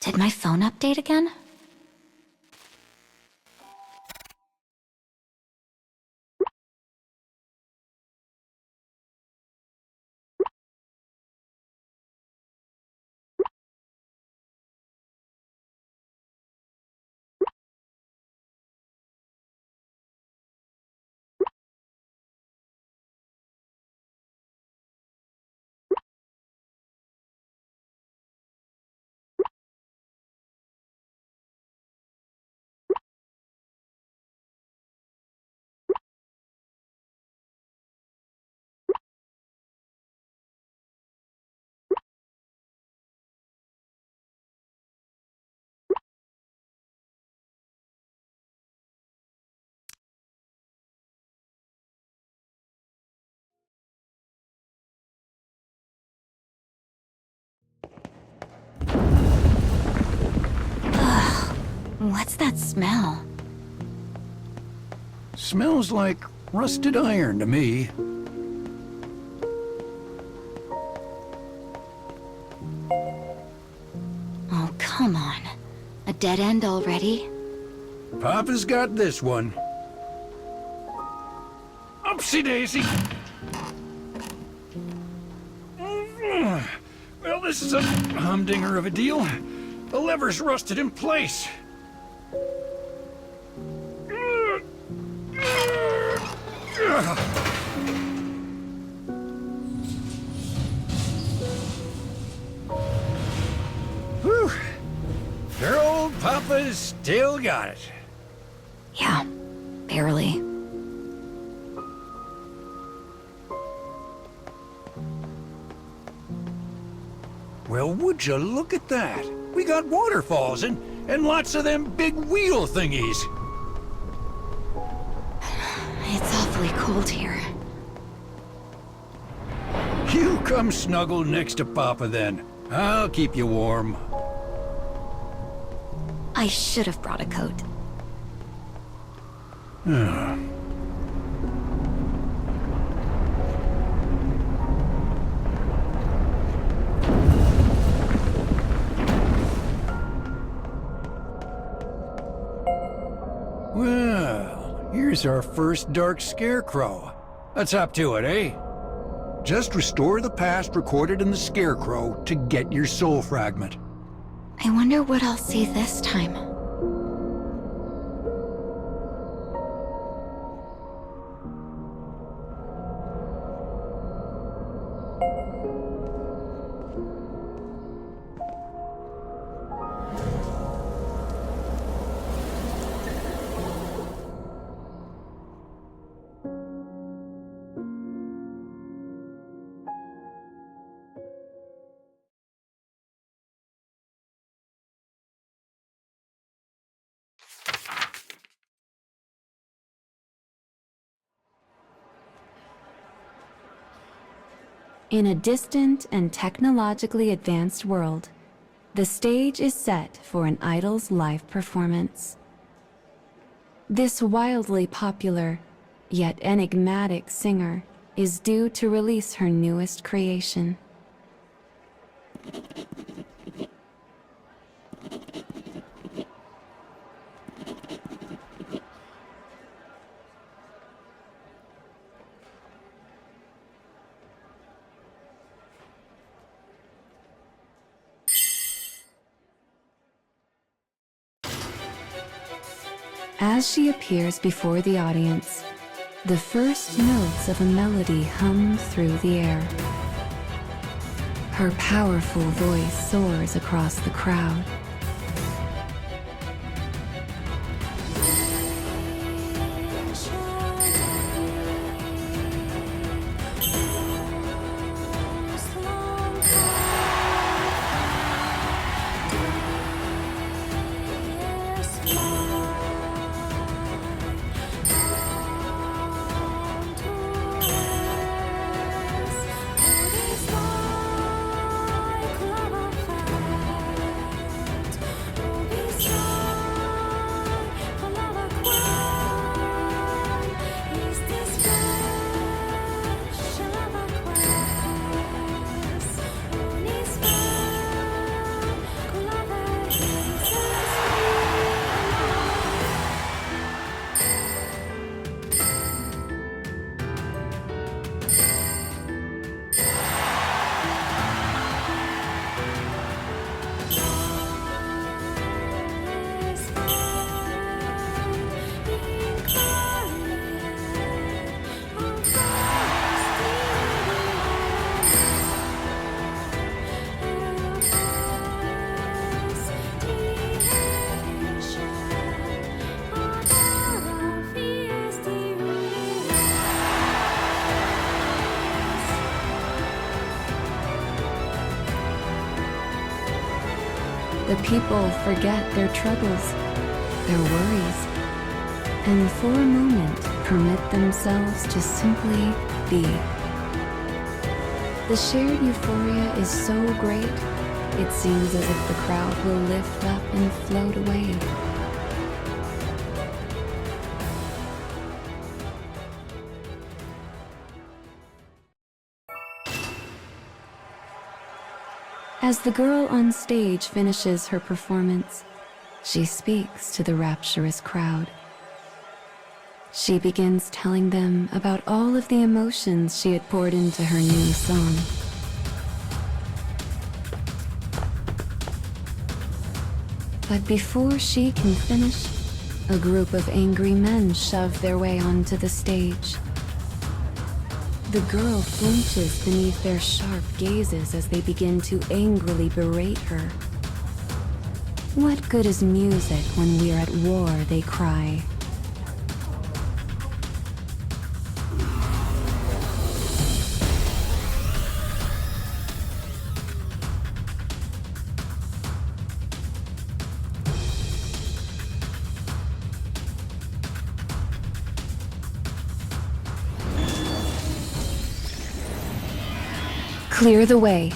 Did my phone update again? What's that smell? Smells like rusted iron to me. Oh, come on. A dead end already? Papa's got this one. Upsy daisy! Well, this is a humdinger of a deal. The lever's rusted in place. Whew. Your old Papa's still got it. Yeah, barely. Well, would you look at that? We got waterfalls and lots of them big wheel thingies. It's awfully cold here. You come snuggle next to Papa then. I'll keep you warm. I should have brought a coat. Well, here's our first dark scarecrow. Let's hop to it, eh? Just restore the past recorded in the scarecrow to get your soul fragment. I wonder what I'll see this time. In a distant and technologically advanced world, the stage is set for an idol's live performance. This wildly popular, yet enigmatic singer is due to release her newest creation. As she appears before the audience, the first notes of a melody hum through the air. Her powerful voice soars across the crowd. The people forget their troubles, their worries, and for a moment permit themselves to simply be. The shared euphoria is so great, it seems as if the crowd will lift up and float away. As the girl on stage finishes her performance, she speaks to the rapturous crowd. She begins telling them about all of the emotions she had poured into her new song. But before she can finish, a group of angry men shove their way onto the stage. The girl flinches beneath their sharp gazes as they begin to angrily berate her. What good is music when we're at war, they cry. Clear the way.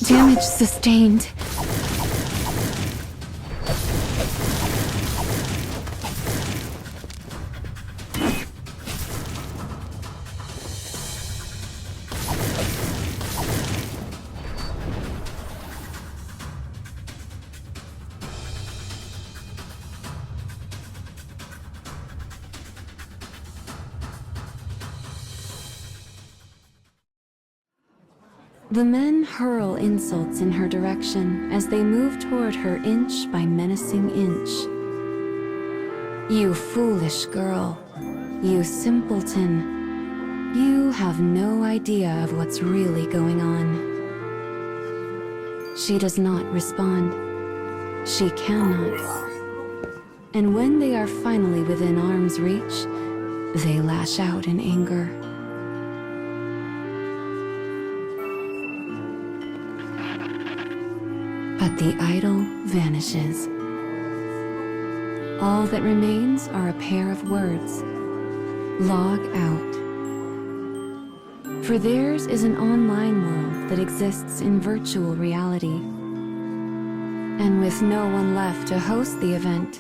Damage sustained. The men hurl insults in her direction as they move toward her inch by menacing inch. You foolish girl. You simpleton. You have no idea of what's really going on. She does not respond. She cannot. And when they are finally within arm's reach, they lash out in anger. But the idol vanishes. All that remains are a pair of words. Log out. For theirs is an online world that exists in virtual reality. And with no one left to host the event,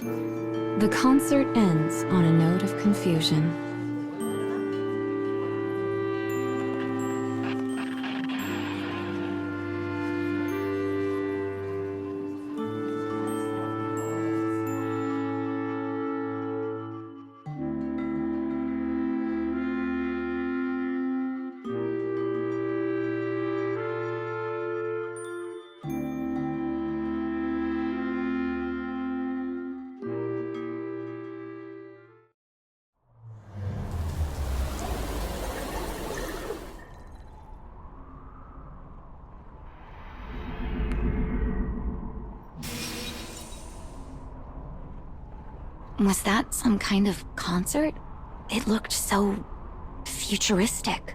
the concert ends on a note of confusion. Was that some kind of concert? It looked so futuristic.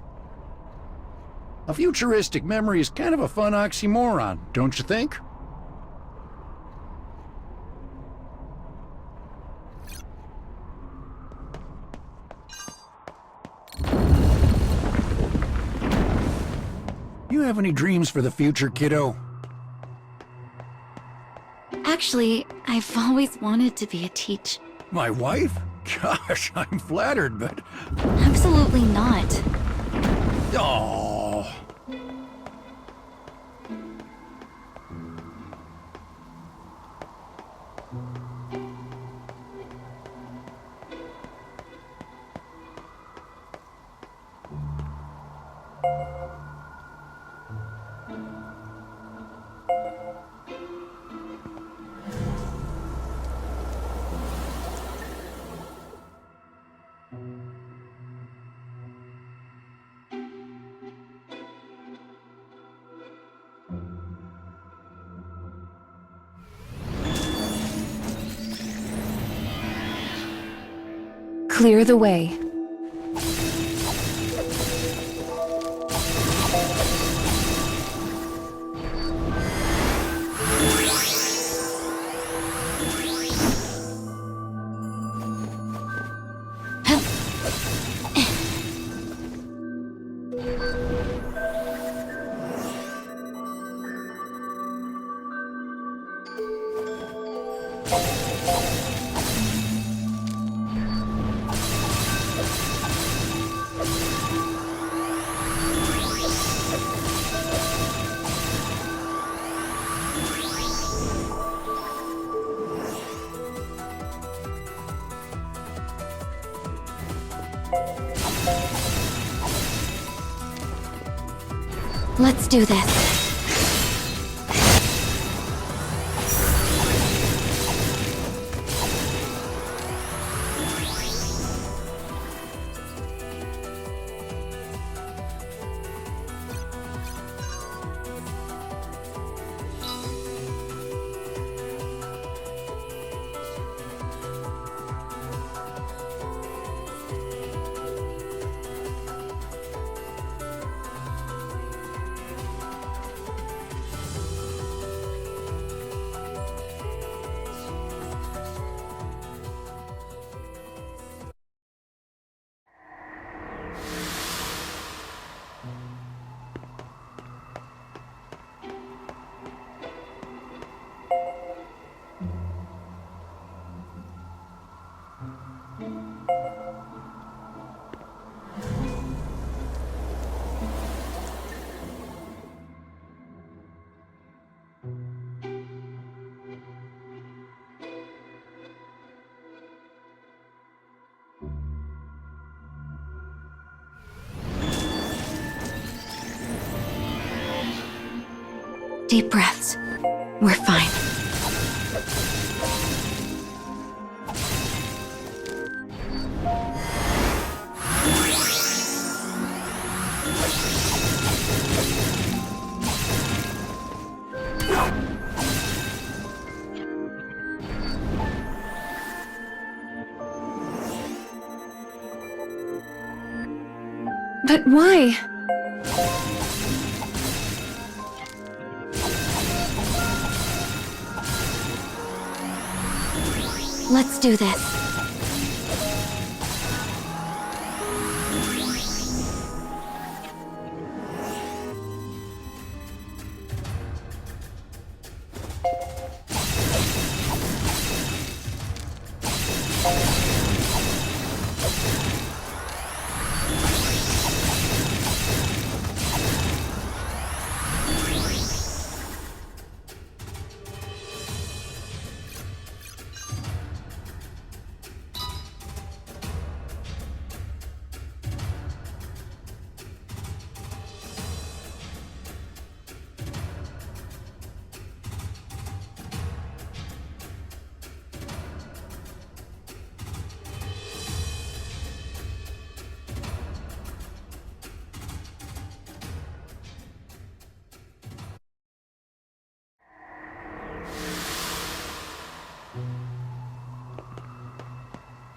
A futuristic memory is kind of a fun oxymoron, don't you think? You have any dreams for the future, kiddo? Actually, I've always wanted to be a teacher. My wife? Gosh, I'm flattered, but... Absolutely not. Oh. Clear the way. Let's do this. Deep breaths. We're fine. But why? Let's do this.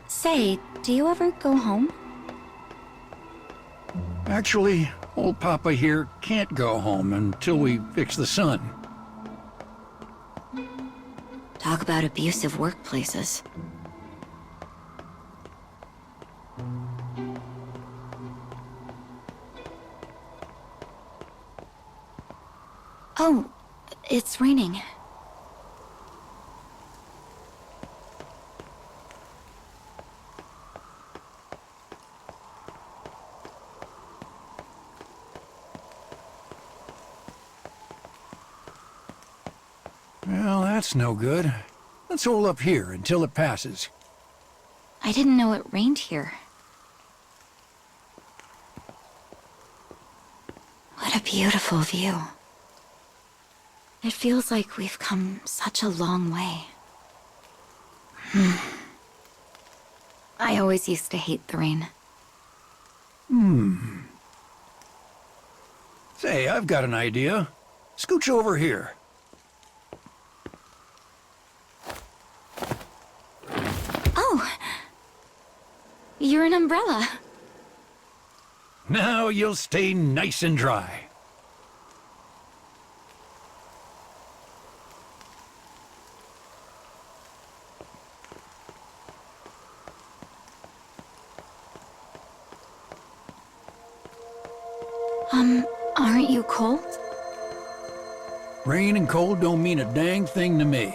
Say, do you ever go home? Actually, old Papa here can't go home until we fix the sun. Talk about abusive workplaces. Oh, it's raining. Well, that's no good. Let's hold up here until it passes. I didn't know it rained here. What a beautiful view. It feels like we've come such a long way. I always used to hate the rain. Say, I've got an idea. Scooch over here. an umbrella. Now you'll stay nice and dry. Aren't you cold? Rain and cold don't mean a dang thing to me,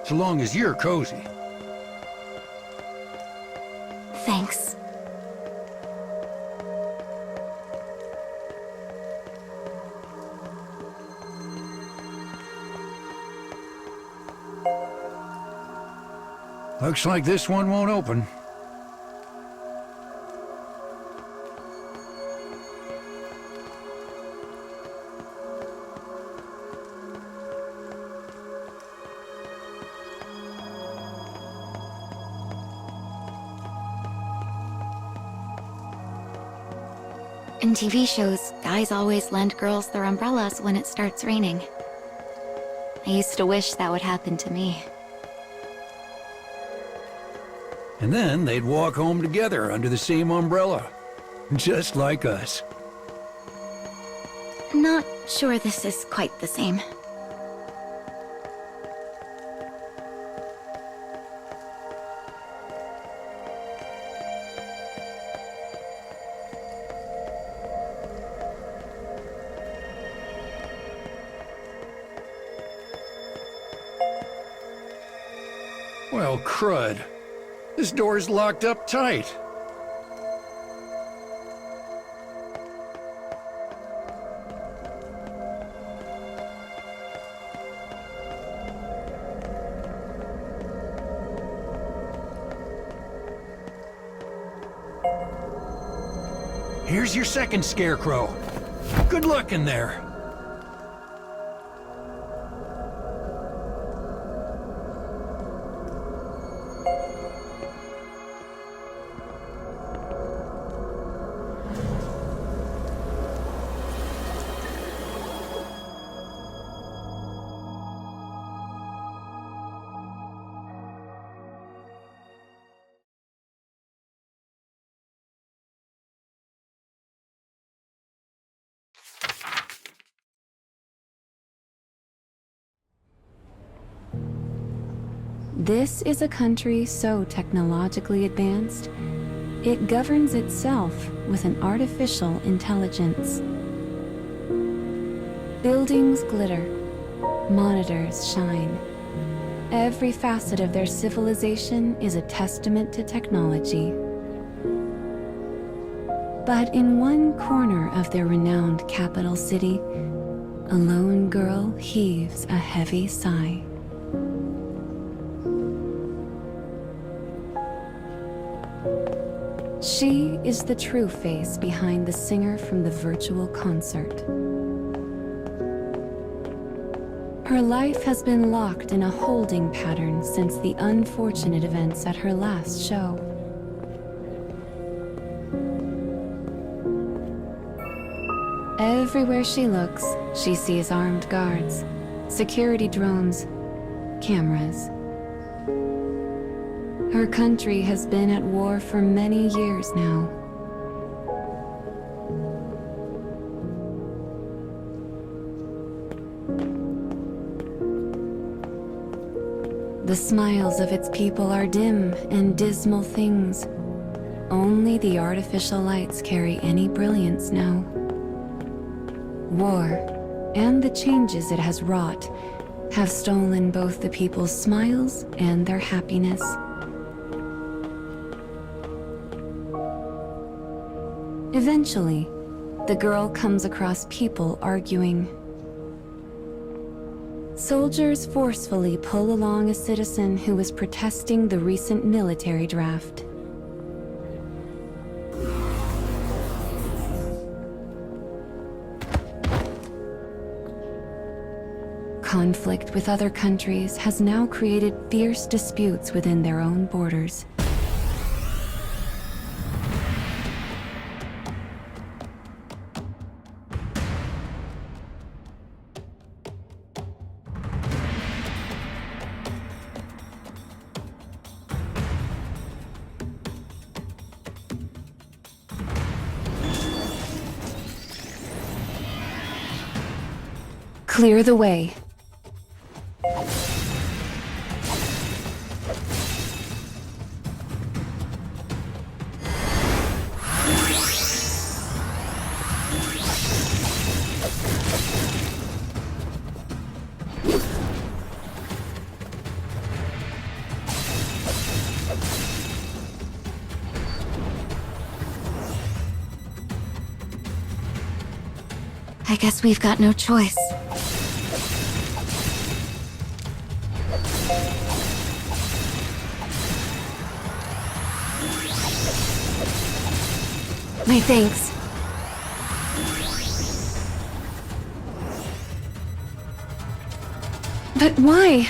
so long as you're cozy. Thanks. Looks like this one won't open. In TV shows, guys always lend girls their umbrellas when it starts raining. I used to wish that would happen to me. And then they'd walk home together under the same umbrella. Just like us. Not sure this is quite the same. Well, crud. This door's locked up tight. Here's your second scarecrow. Good luck in there. This is a country so technologically advanced, it governs itself with an artificial intelligence. Buildings glitter, monitors shine. Every facet of their civilization is a testament to technology. But in one corner of their renowned capital city, a lone girl heaves a heavy sigh. She is the true face behind the singer from the virtual concert. Her life has been locked in a holding pattern since the unfortunate events at her last show. Everywhere she looks, she sees armed guards, security drones, cameras. Her country has been at war for many years now. The smiles of its people are dim and dismal things. Only the artificial lights carry any brilliance now. War, and the changes it has wrought, have stolen both the people's smiles and their happiness. Eventually, the girl comes across people arguing. Soldiers forcefully pull along a citizen who is protesting the recent military draft. Conflict with other countries has now created fierce disputes within their own borders. Clear the way. I guess we've got no choice. My thanks. But why?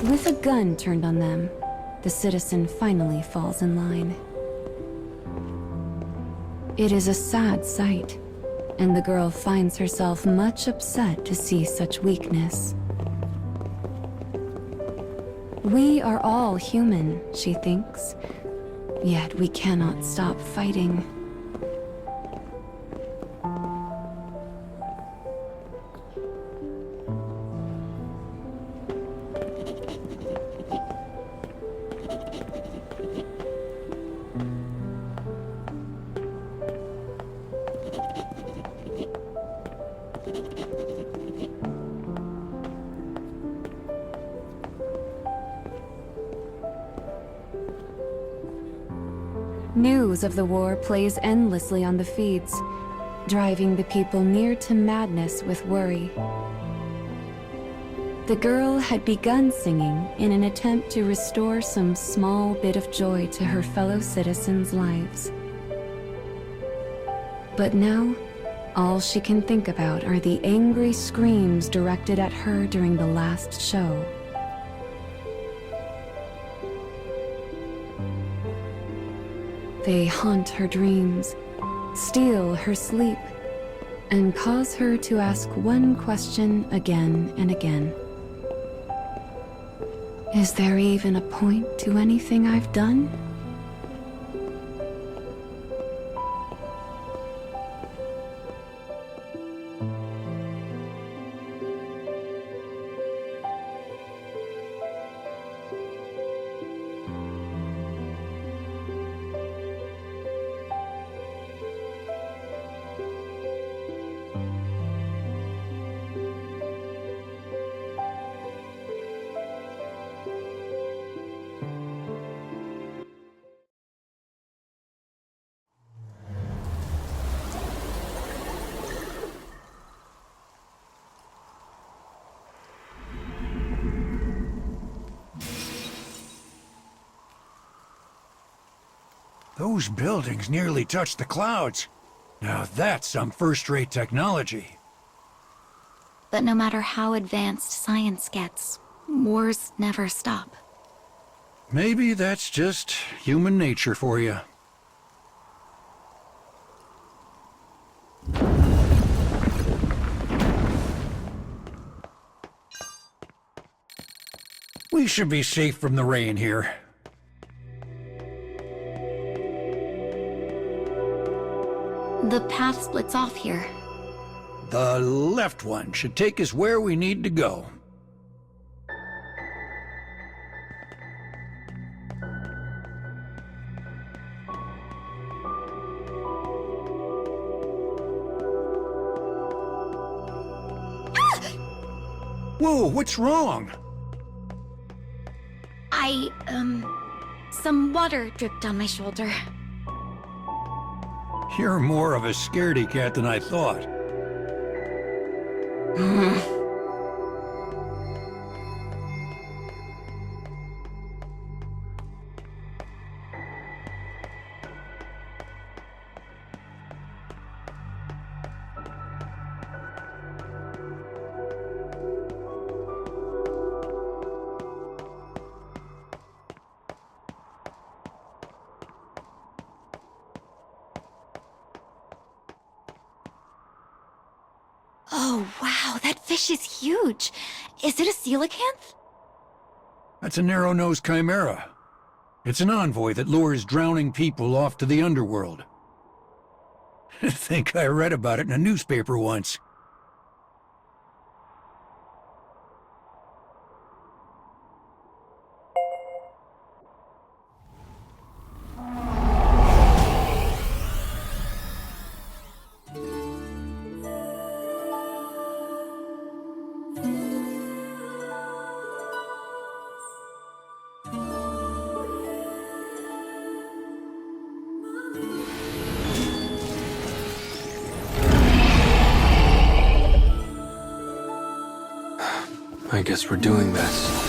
With a gun turned on them, the citizen finally falls in line. It is a sad sight, and the girl finds herself much upset to see such weakness. We are all human, she thinks, yet we cannot stop fighting. News of the war plays endlessly on the feeds, driving the people near to madness with worry. The girl had begun singing in an attempt to restore some small bit of joy to her fellow citizens' lives. But now, all she can think about are the angry screams directed at her during the last show. They haunt her dreams, steal her sleep, and cause her to ask one question again and again. Is there even a point to anything I've done? Those buildings nearly touched the clouds. Now that's some first-rate technology. But no matter how advanced science gets, wars never stop. Maybe that's just human nature for you. We should be safe from the rain here. The path splits off here. The left one should take us where we need to go. Whoa, what's wrong? Some water dripped on my shoulder. You're more of a scaredy cat than I thought. Oh, wow, that fish is huge. Is it a coelacanth? That's a narrow-nosed chimera. It's an envoy that lures drowning people off to the underworld. I think I read about it in a newspaper once. I guess we're doing this.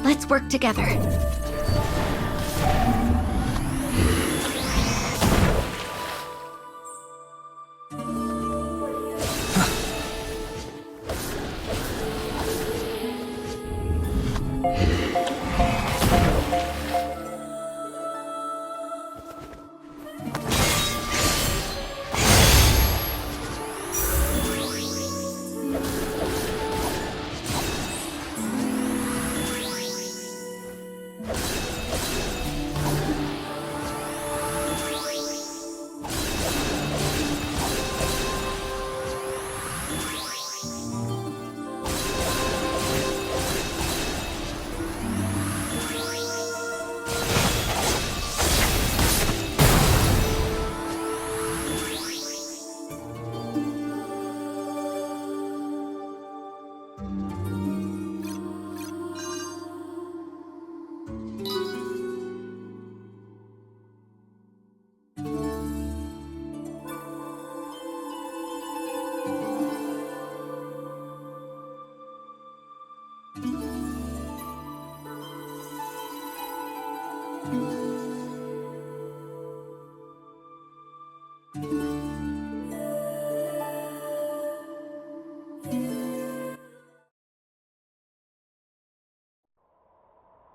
Let's work together.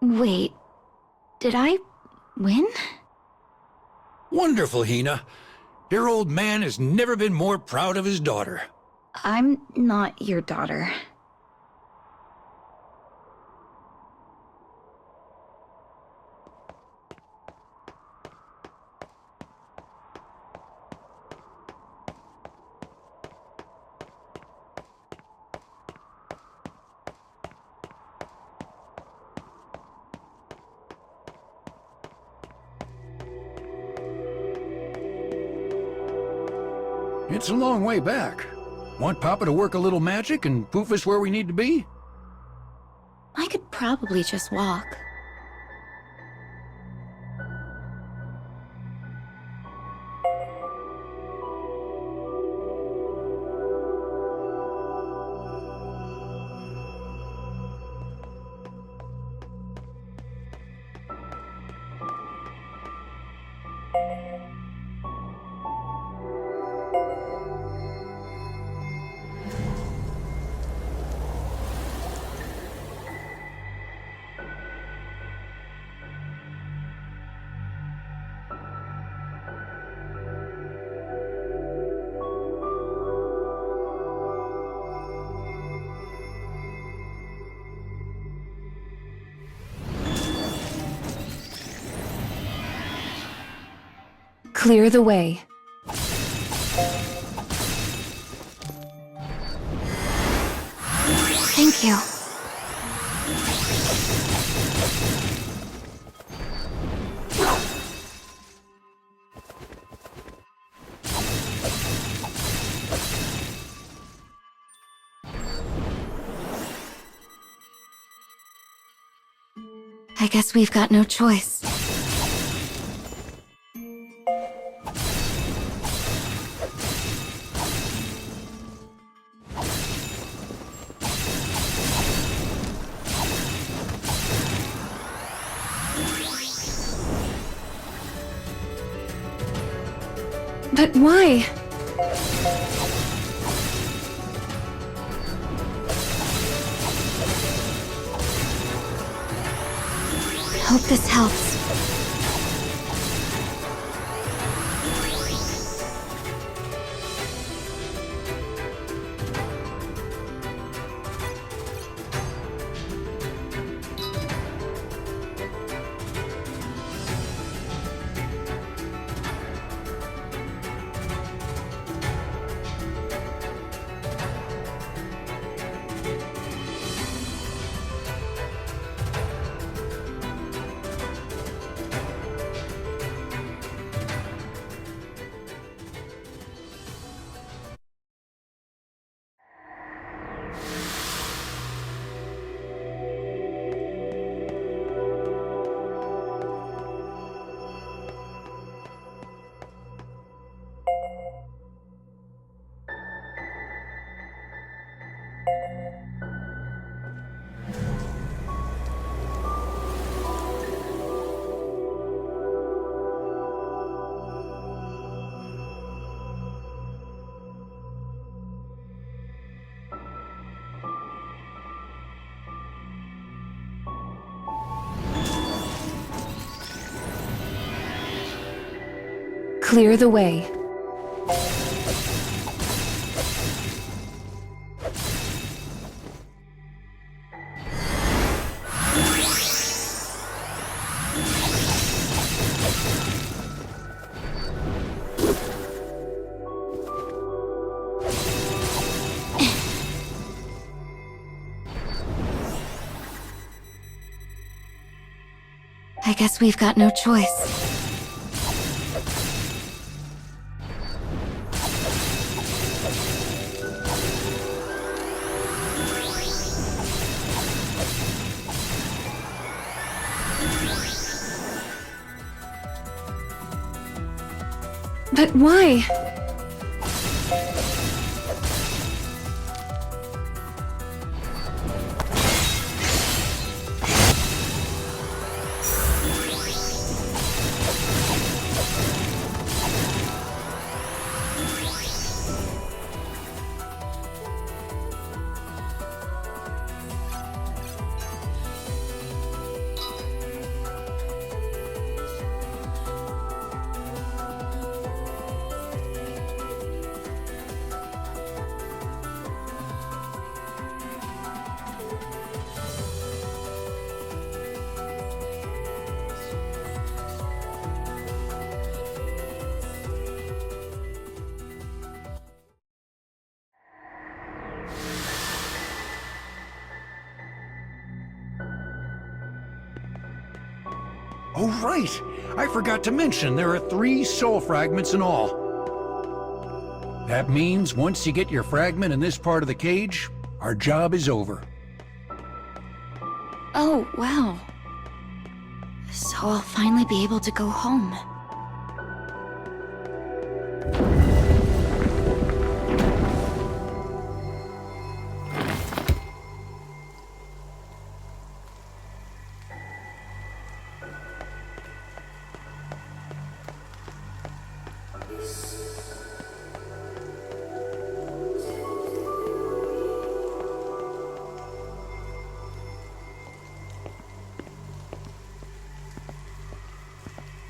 Wait, did I win? Wonderful, Hina. Your old man has never been more proud of his daughter. I'm not your daughter. It's a long way back. Want Papa to work a little magic and poof us where we need to be? I could probably just walk. Clear the way. Thank you. I guess we've got no choice. But why? I hope this helps. Clear the way. I guess we've got no choice. But why? Oh, right! I forgot to mention there are 3 soul fragments in all. That means once you get your fragment in this part of the cage, our job is over. Oh, wow. So I'll finally be able to go home.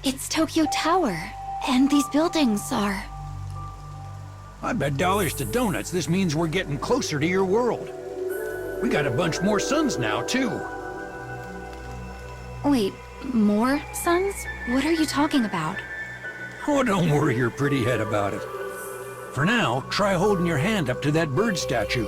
It's Tokyo Tower, and these buildings are... I bet dollars to donuts this means we're getting closer to your world. We got a bunch more suns now, too. Wait, more suns? What are you talking about? Oh, don't worry your pretty head about it. For now, try holding your hand up to that bird statue.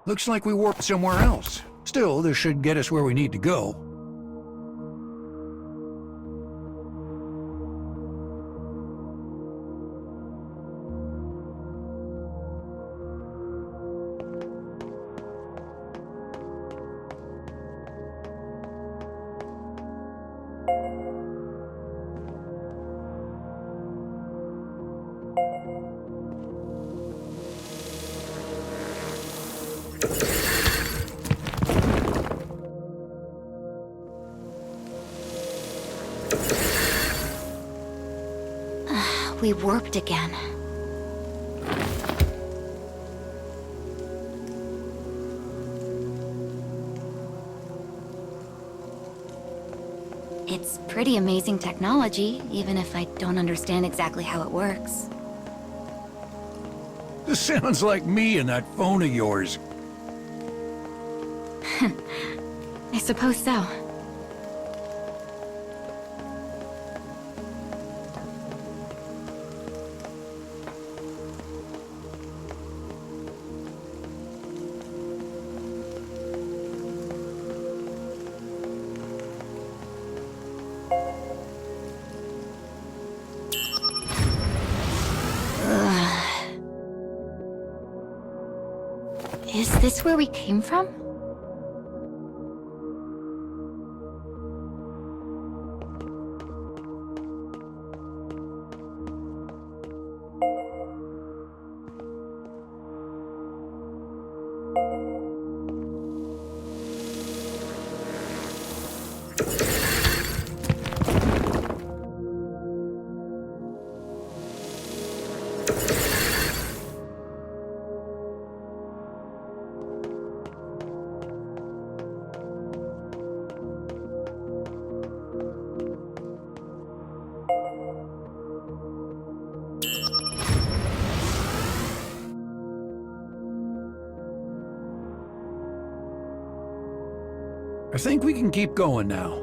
Looks like we warped somewhere else. Still, this should get us where we need to go. We warped again. It's pretty amazing technology, even if I don't understand exactly how it works. This sounds like me and that phone of yours. I suppose so. Is this where we came from? I think we can keep going now.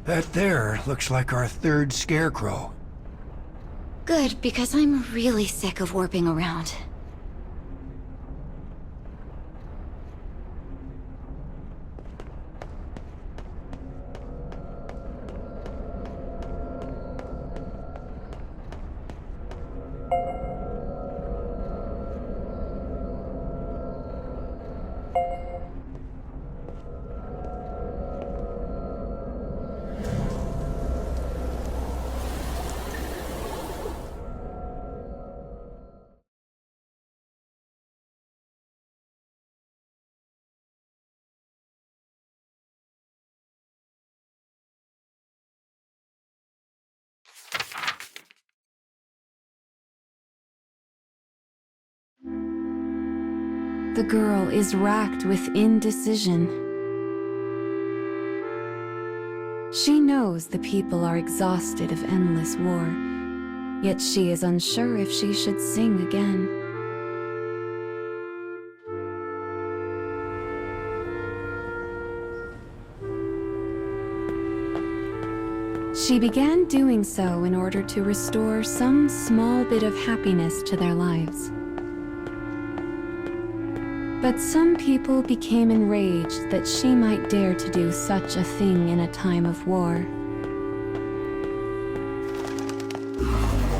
That there looks like our third scarecrow. Good, because I'm really sick of warping around. The girl is racked with indecision. She knows the people are exhausted of endless war, yet she is unsure if she should sing again. She began doing so in order to restore some small bit of happiness to their lives. But some people became enraged that she might dare to do such a thing in a time of war.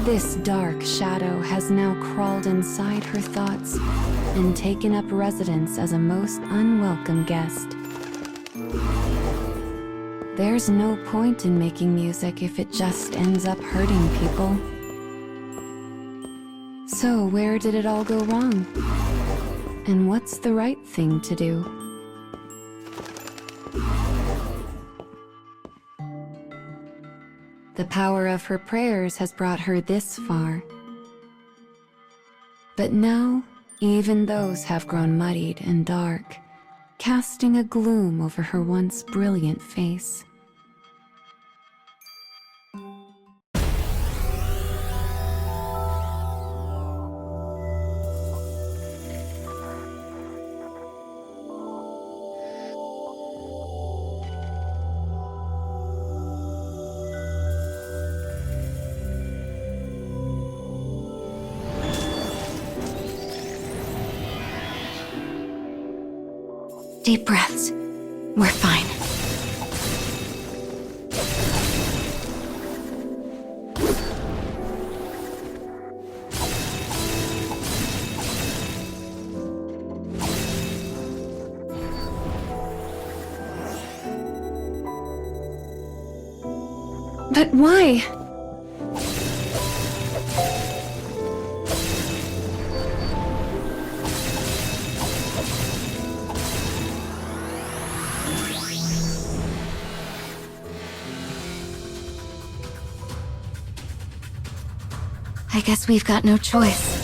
This dark shadow has now crawled inside her thoughts and taken up residence as a most unwelcome guest. There's no point in making music if it just ends up hurting people. So where did it all go wrong? And what's the right thing to do? The power of her prayers has brought her this far. But now, even those have grown muddied and dark, casting a gloom over her once brilliant face. Deep breaths. We're fine. But why? I guess we've got no choice.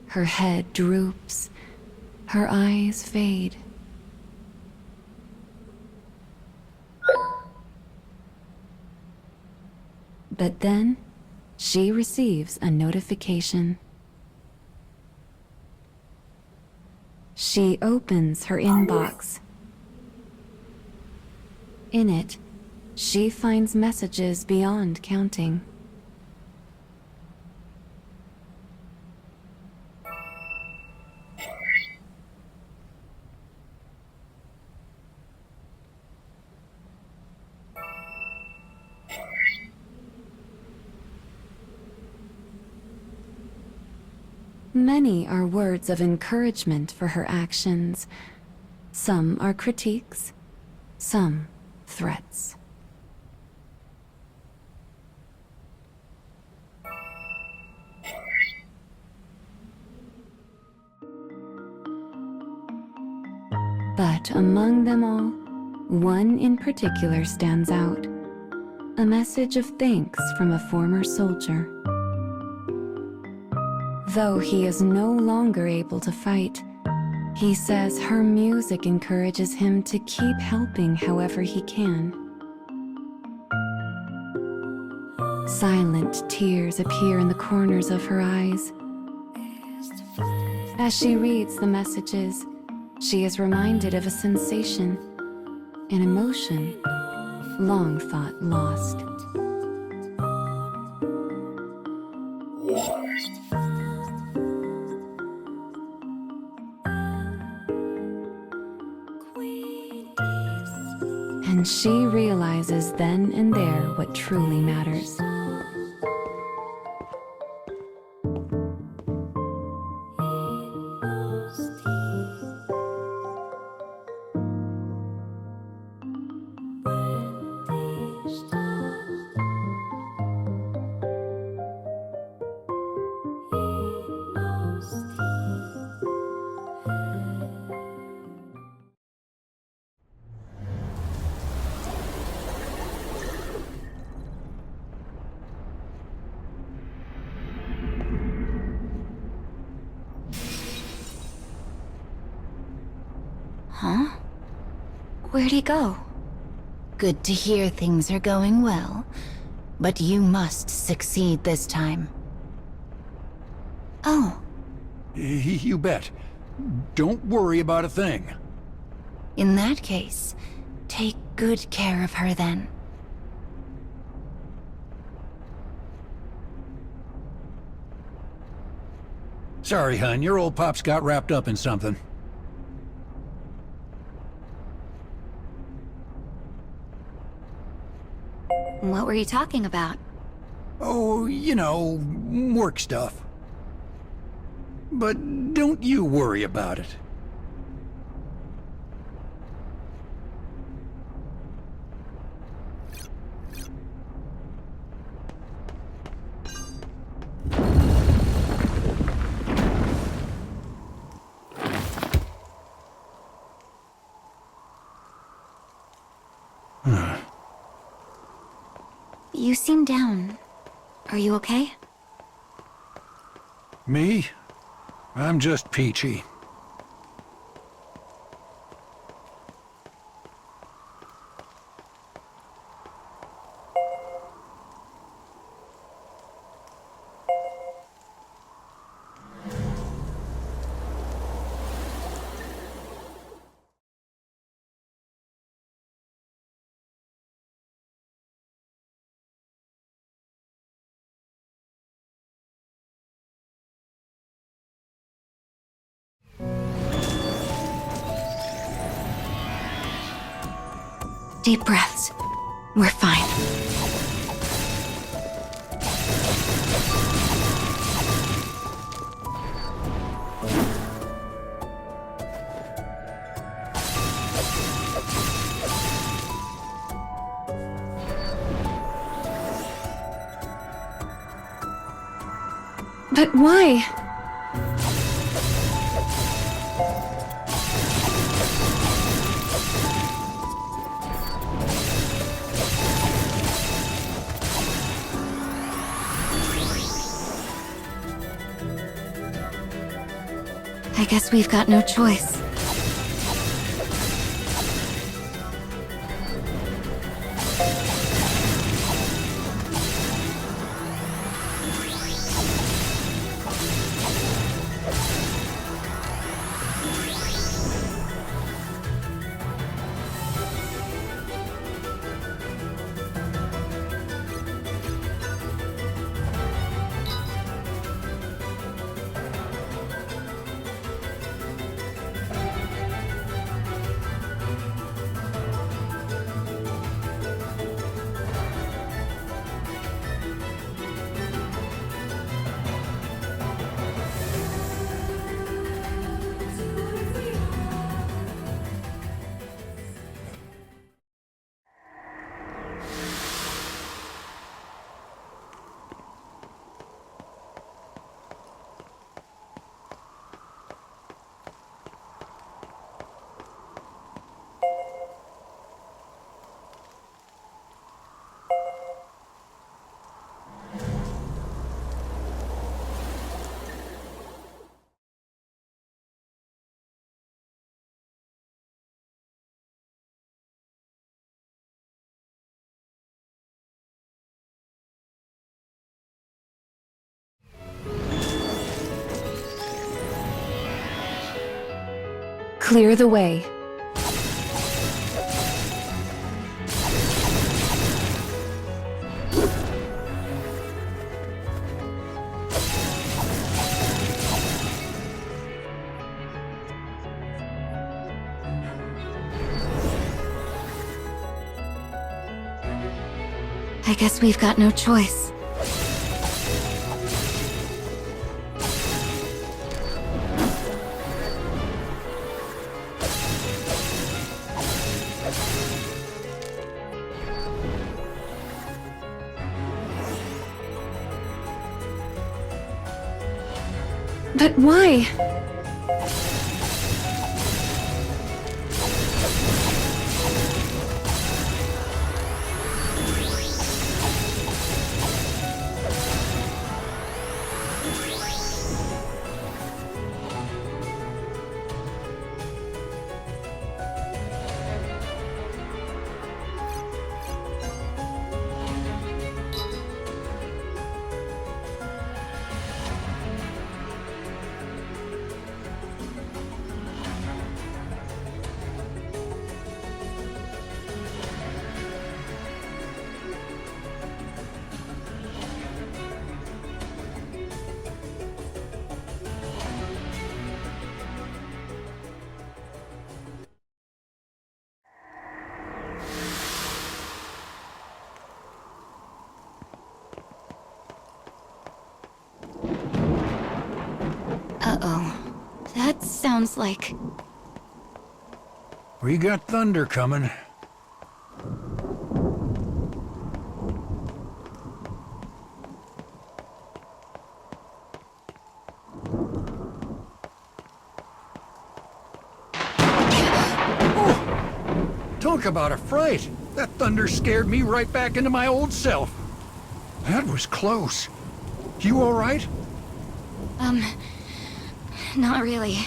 Her head droops. Her eyes fade. But then, she receives a notification. She opens her inbox. In it, she finds messages beyond counting. Many are words of encouragement for her actions. Some are critiques, some threats. But among them all, one in particular stands out. A message of thanks from a former soldier. Though he is no longer able to fight, he says her music encourages him to keep helping however he can. Silent tears appear in the corners of her eyes. As she reads the messages, she is reminded of a sensation, an emotion, long thought lost. And she realizes then and there what truly matters. Huh? Where'd he go? Good to hear things are going well, but you must succeed this time. Oh, You bet. Don't worry about a thing. In that case, take good care of her then. Sorry, hun, your old pops got wrapped up in something. what were you talking about? Oh, you know, work stuff. But don't you worry about it. You seem down. Are you okay? Me? I'm just peachy. Deep breaths. We're fine. But why? I guess we've got no choice. Clear the way. I guess we've got no choice. But why? Uh-oh. That sounds like... We got thunder coming. Talk about a fright! That thunder scared me right back into my old self. That was close. You all right? Not really.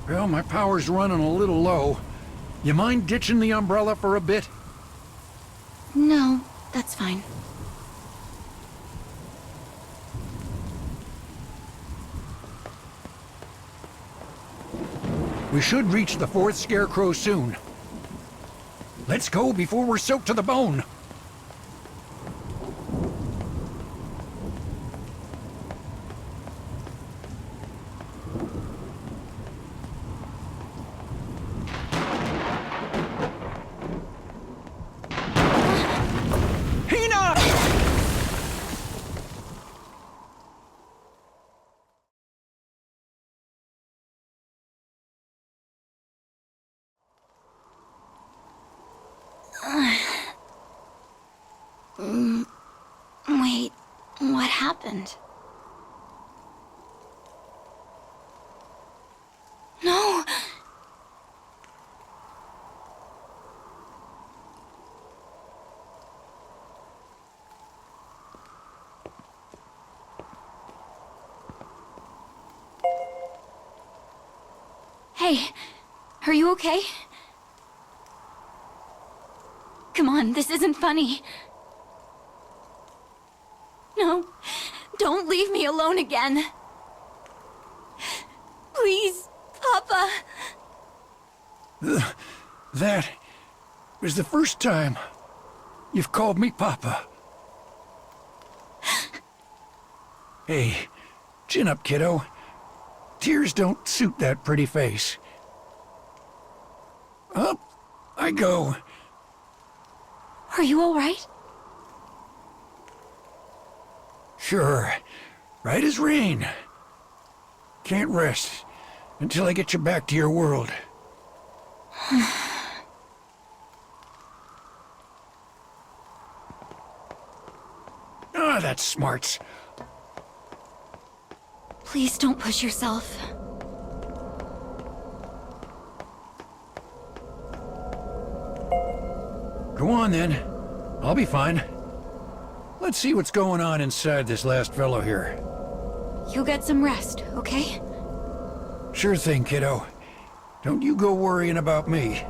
Well, my power's running a little low. You mind ditching the umbrella for a bit? No, that's fine. We should reach the fourth scarecrow soon. Let's go before we're soaked to the bone. Wait, what happened? No! Hey, are you okay? Come on, this isn't funny. No, don't leave me alone again. Please, Papa. That was the first time you've called me Papa. Hey, chin up, kiddo. Tears don't suit that pretty face. Up I go. Are you all right? Sure, right as rain. Can't rest until I get you back to your world. Ah, that's smarts. Please don't push yourself. Go on then. I'll be fine. Let's see what's going on inside this last fellow here. You get some rest, okay? Sure thing, kiddo. Don't you go worrying about me.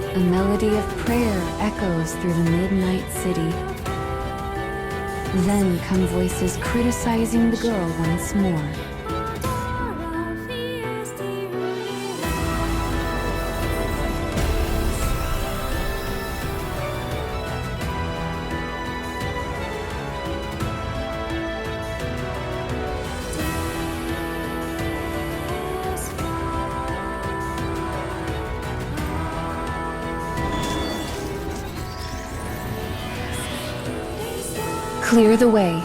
A melody of prayer echoes through the midnight city. Then come voices criticizing the girl once more. Clear the way.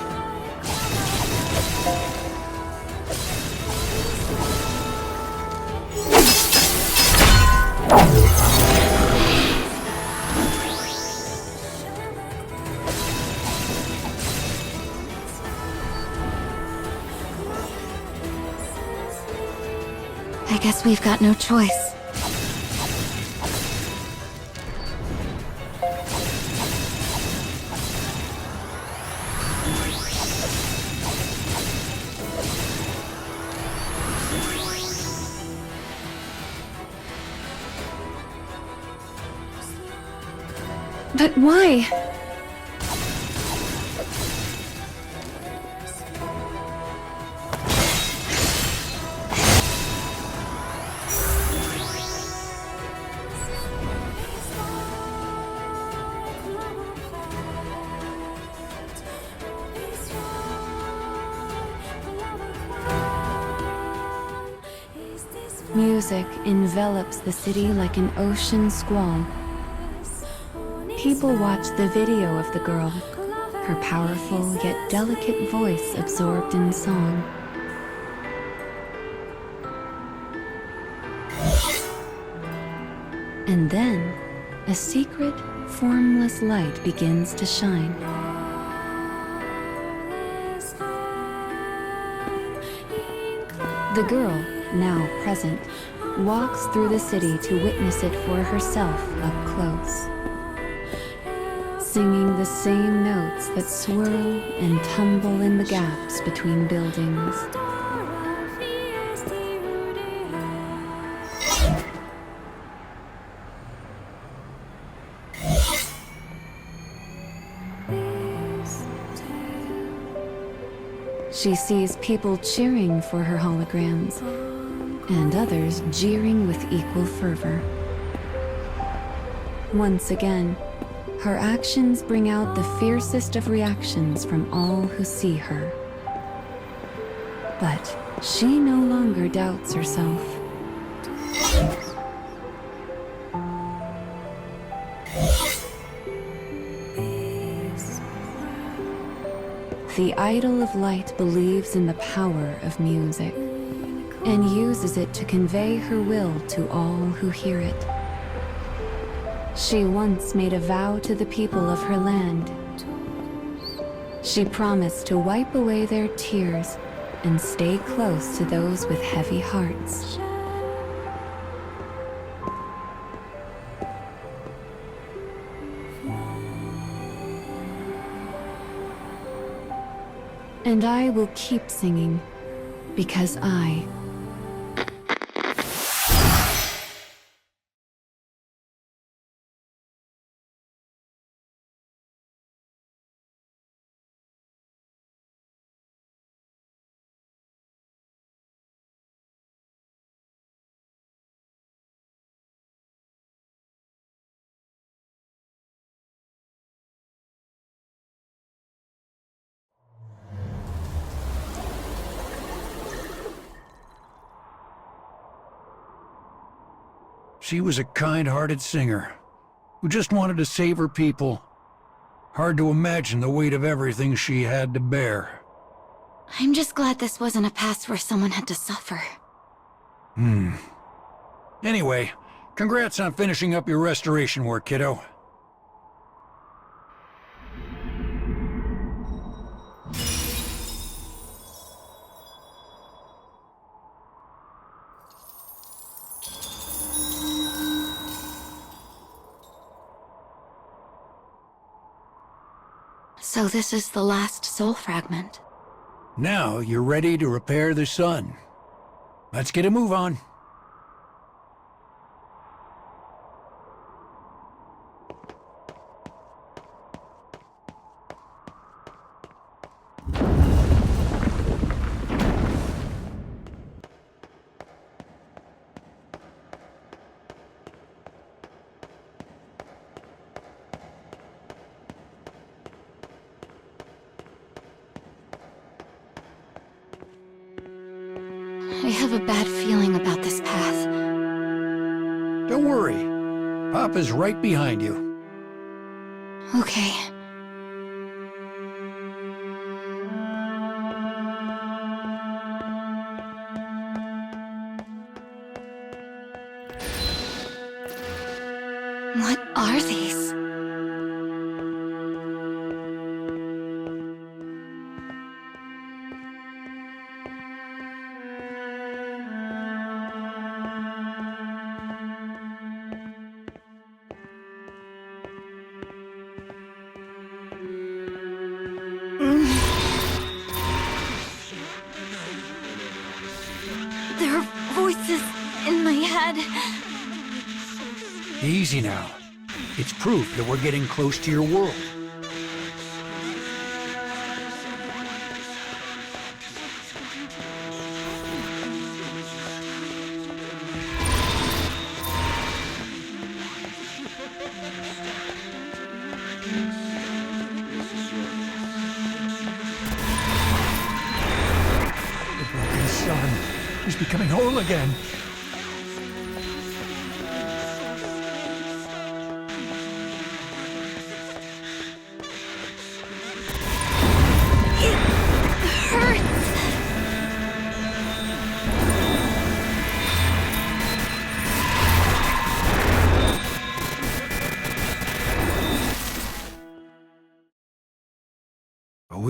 I guess we've got no choice. But why? Music envelops the city like an ocean squall. People watch the video of the girl, her powerful yet delicate voice absorbed in song. And then, a secret, formless light begins to shine. The girl, now present, walks through the city to witness it for herself up close, singing the same notes that swirl and tumble in the gaps between buildings. She sees people cheering for her holograms, and others jeering with equal fervor. Once again, her actions bring out the fiercest of reactions from all who see her. But she no longer doubts herself. The Idol of Light believes in the power of music and uses it to convey her will to all who hear it. She once made a vow to the people of her land. She promised to wipe away their tears and stay close to those with heavy hearts. And I will keep singing, because I... She was a kind-hearted singer who just wanted to save her people. Hard to imagine the weight of everything she had to bear. I'm just glad this wasn't a past where someone had to suffer. Anyway, congrats on finishing up your restoration work, kiddo. So this is the last soul fragment. Now you're ready to repair the sun. Let's get a move on. I have a bad feeling about this path. Don't worry. Papa's right behind you. Okay. What are these? There are voices in my head. Easy now. It's proof that we're getting close to your world. The broken sun is becoming whole again.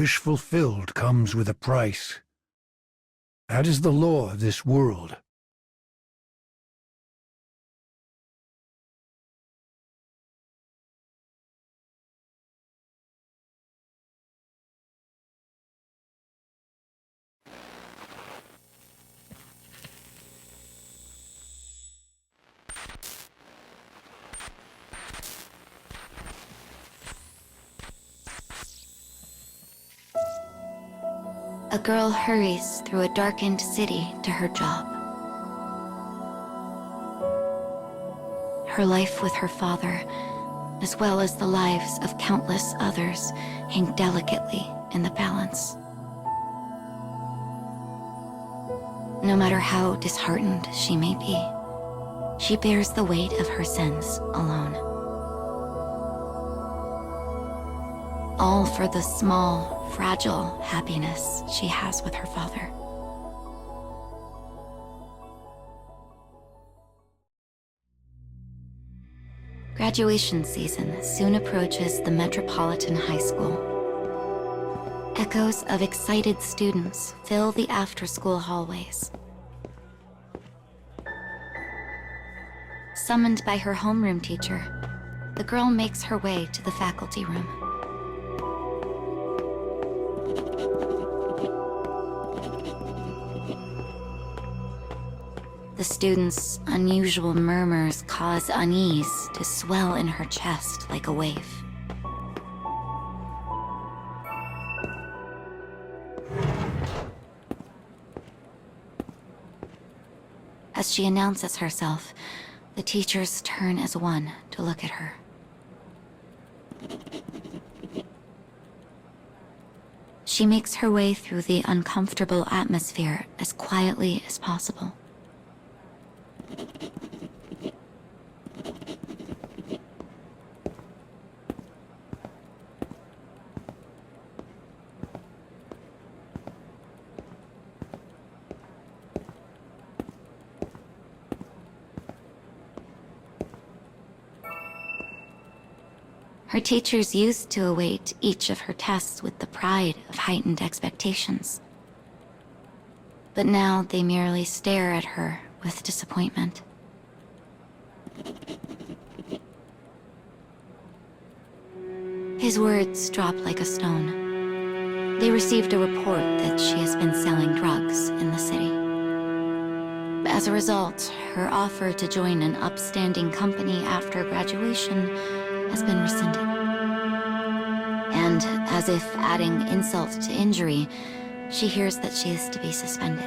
wish fulfilled comes with a price. That is the law of this world. A girl hurries through a darkened city to her job. Her life with her father, as well as the lives of countless others, hang delicately in the balance. No matter how disheartened she may be, she bears the weight of her sins alone. All for the small, fragile happiness she has with her father. Graduation season soon approaches the Metropolitan High School. Echoes of excited students fill the after-school hallways. Summoned by her homeroom teacher, the girl makes her way to the faculty room. The students' unusual murmurs cause unease to swell in her chest like a wave. As she announces herself, the teachers turn as one to look at her. She makes her way through the uncomfortable atmosphere as quietly as possible. Her teachers used to await each of her tests with the pride of heightened expectations. But now they merely stare at her with disappointment. His words drop like a stone. They received a report that she has been selling drugs in the city. As a result, her offer to join an upstanding company after graduation has been rescinded. And as if adding insult to injury, she hears that she is to be suspended.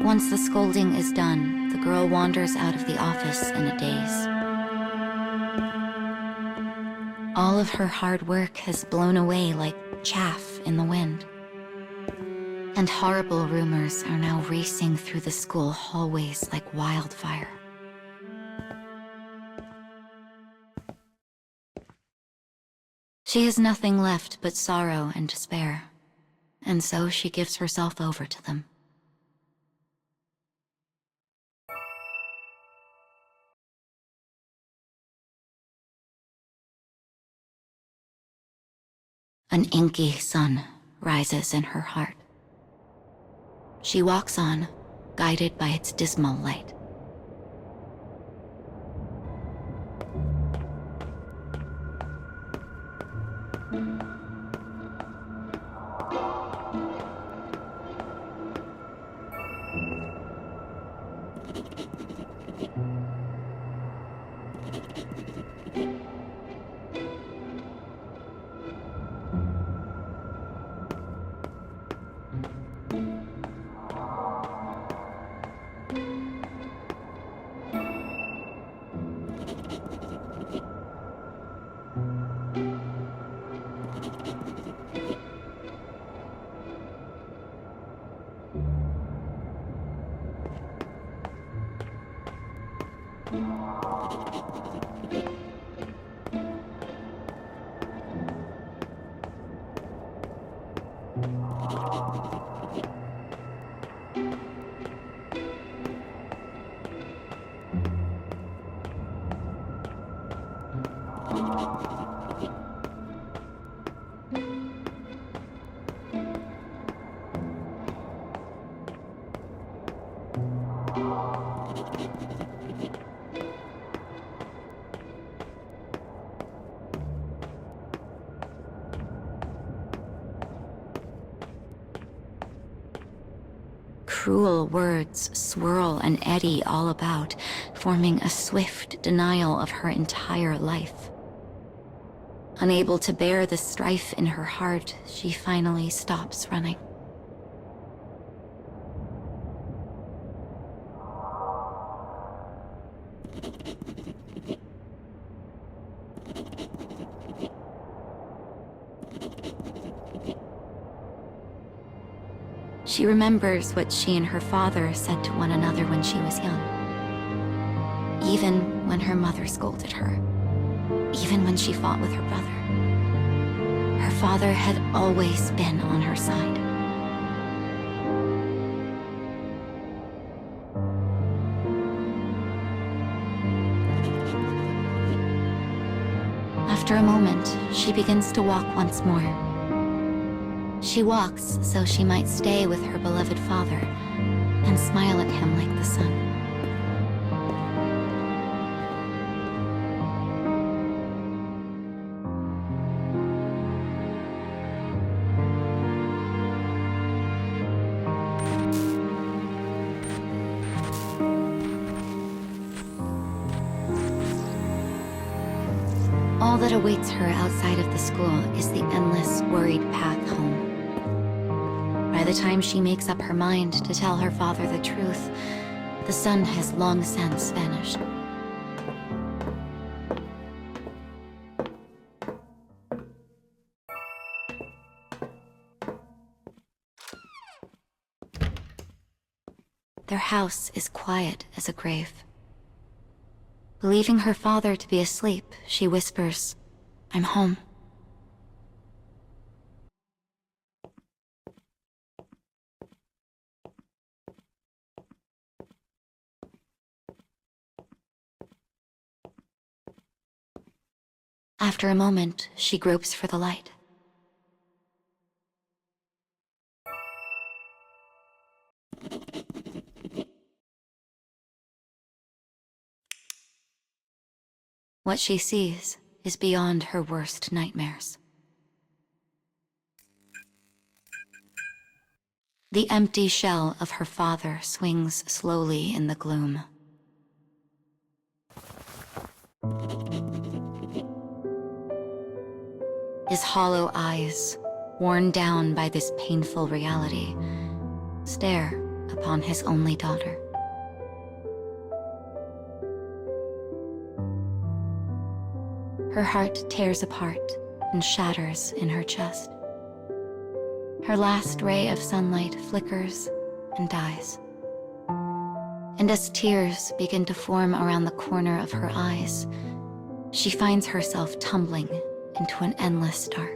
Once the scolding is done, the girl wanders out of the office in a daze. All of her hard work has blown away like chaff in the wind. And horrible rumors are now racing through the school hallways like wildfire. She has nothing left but sorrow and despair, and so she gives herself over to them. An inky sun rises in her heart. She walks on, guided by its dismal light. cruel words swirl and eddy all about, forming a swift denial of her entire life. Unable to bear the strife in her heart, she finally stops running. She remembers what she and her father said to one another when she was young. Even when her mother scolded her. Even when she fought with her brother. Her father had always been on her side. After a moment, she begins to walk once more. She walks so she might stay with her beloved father and smile at him like the sun. All that awaits her outside of the school is the endless, worried path home. By the time she makes up her mind to tell her father the truth, the sun has long since vanished. Their house is quiet as a grave. Believing her father to be asleep, she whispers, "I'm home." After a moment, she gropes for the light. What she sees is beyond her worst nightmares. The empty shell of her father swings slowly in the gloom. His hollow eyes, worn down by this painful reality, stare upon his only daughter. Her heart tears apart and shatters in her chest. Her last ray of sunlight flickers and dies. And as tears begin to form around the corner of her eyes, she finds herself tumbling into an endless dark.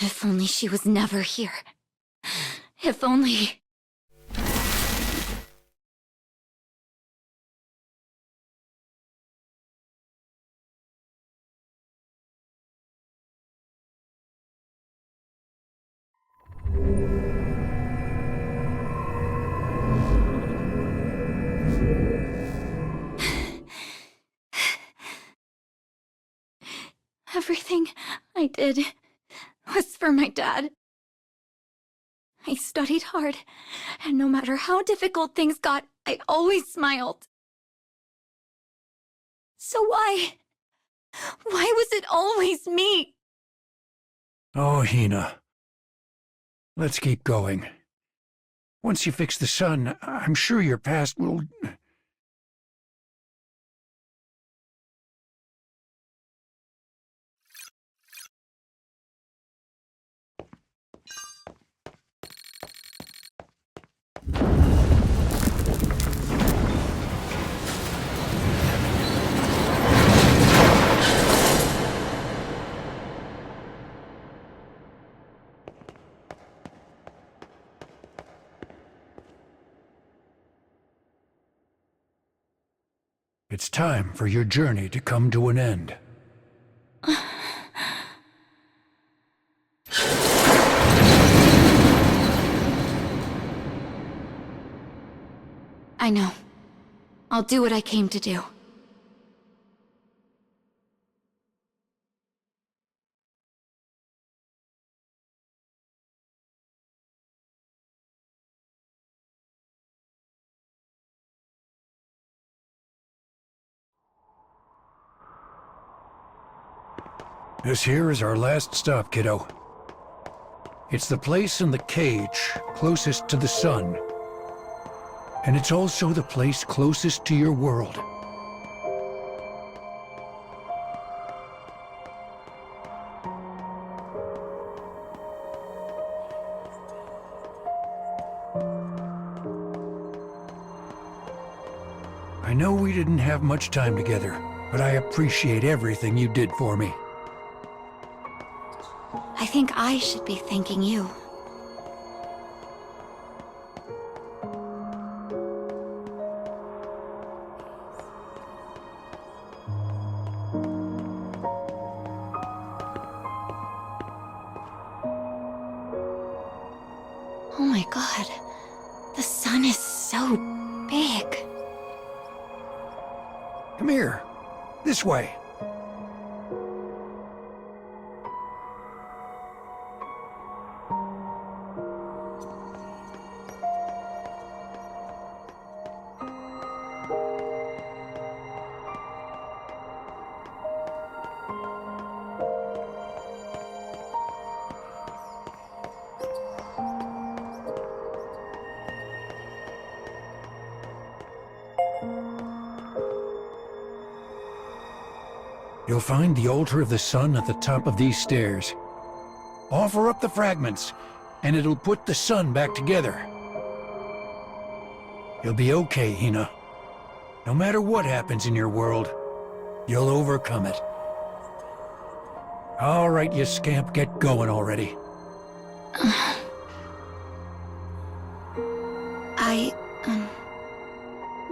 If only she was never here. If only... Everything I did was for my dad. I studied hard, and no matter how difficult things got, I always smiled. So why was it always me? Oh, Hina. Let's keep going. Once you fix the sun, I'm sure your past will... It's time for your journey to come to an end. I know. I'll do what I came to do. This here is our last stop, kiddo. It's the place in the cage closest to the sun. And it's also the place closest to your world. I know we didn't have much time together, but I appreciate everything you did for me. I think I should be thanking you. Oh my god. The sun is so big. Come here. This way. You'll find the altar of the sun at the top of these stairs. Offer up the fragments, and it'll put the sun back together. You'll be okay, Hina. No matter what happens in your world, you'll overcome it. All right, you scamp, get going already.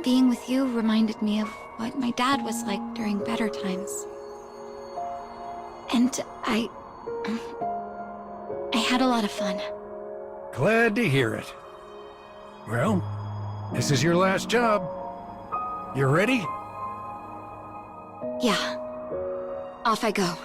Being with you reminded me of what my dad was like during better times. And I had a lot of fun. Glad to hear it. Well, this is your last job. You ready? Yeah. Off I go.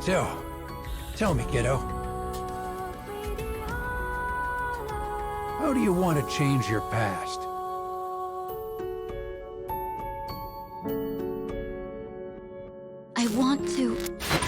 So, tell me, kiddo. How do you want to change your past? I want to